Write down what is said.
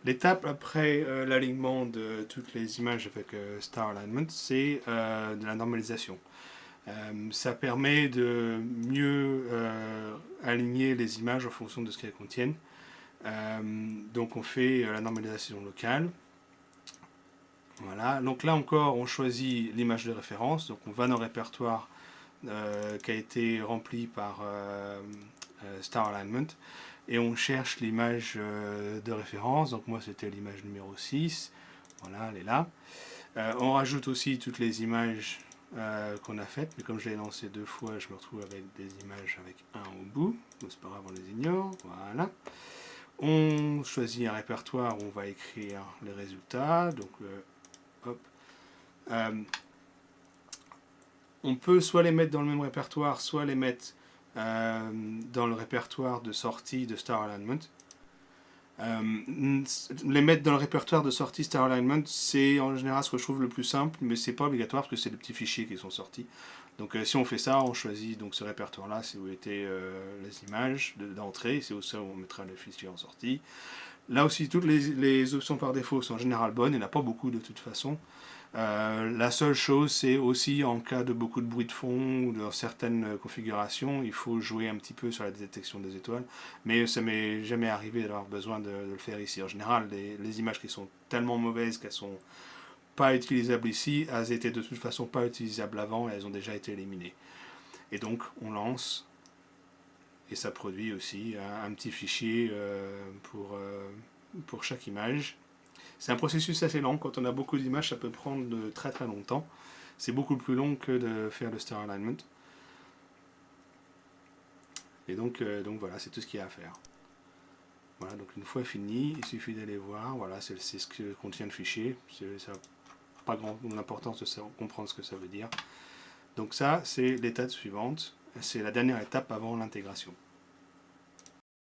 L'étape après l'alignement de toutes les images avec Star Alignment, c'est de la normalisation. Ça permet de mieux aligner les images en fonction de ce qu'elles contiennent. Donc on fait la normalisation locale. Voilà. Donc là encore, on choisit l'image de référence. Donc on va dans le répertoire qui a été rempli par Star Alignment et on cherche l'image de référence. Donc moi c'était l'image numéro 6. Voilà, elle est là. On rajoute aussi toutes les images qu'on a faites, mais comme je l'ai lancé 2 fois, je me retrouve avec des images avec un au bout. Donc c'est pas grave, on les ignore. Voilà. On choisit un répertoire où on va écrire les résultats. Donc hop. On peut soit les mettre dans le même répertoire, soit les mettre dans le répertoire de sortie de Star Alignment. Les mettre dans le répertoire de sortie Star Alignment, c'est en général ce que je trouve le plus simple, mais c'est pas obligatoire parce que c'est des petits fichiers qui sont sortis. Donc si on fait ça, on choisit donc ce répertoire-là, c'est où étaient les images d'entrée, c'est aussi où on mettra les fichiers en sortie. Là aussi, toutes les options par défaut sont en général bonnes, il n'y en a pas beaucoup de toute façon. La seule chose, c'est aussi en cas de beaucoup de bruit de fond ou dans certaines configurations, il faut jouer un petit peu sur la détection des étoiles. Mais ça m'est jamais arrivé d'avoir besoin de le faire ici. En général, les images qui sont tellement mauvaises qu'elles sont pas utilisables ici, elles étaient de toute façon pas utilisables avant et elles ont déjà été éliminées. Et donc, on lance et ça produit aussi un petit fichier pour chaque image. C'est un processus assez lent. Quand on a beaucoup d'images, ça peut prendre de très très longtemps. C'est beaucoup plus long que de faire le Star Alignment. Et donc voilà, c'est tout ce qu'il y a à faire. Voilà, donc une fois fini, il suffit d'aller voir. Voilà, c'est ce que contient le fichier. Ça n'a pas grande importance de comprendre ce que ça veut dire. Donc ça, c'est l'étape suivante. C'est la dernière étape avant l'intégration.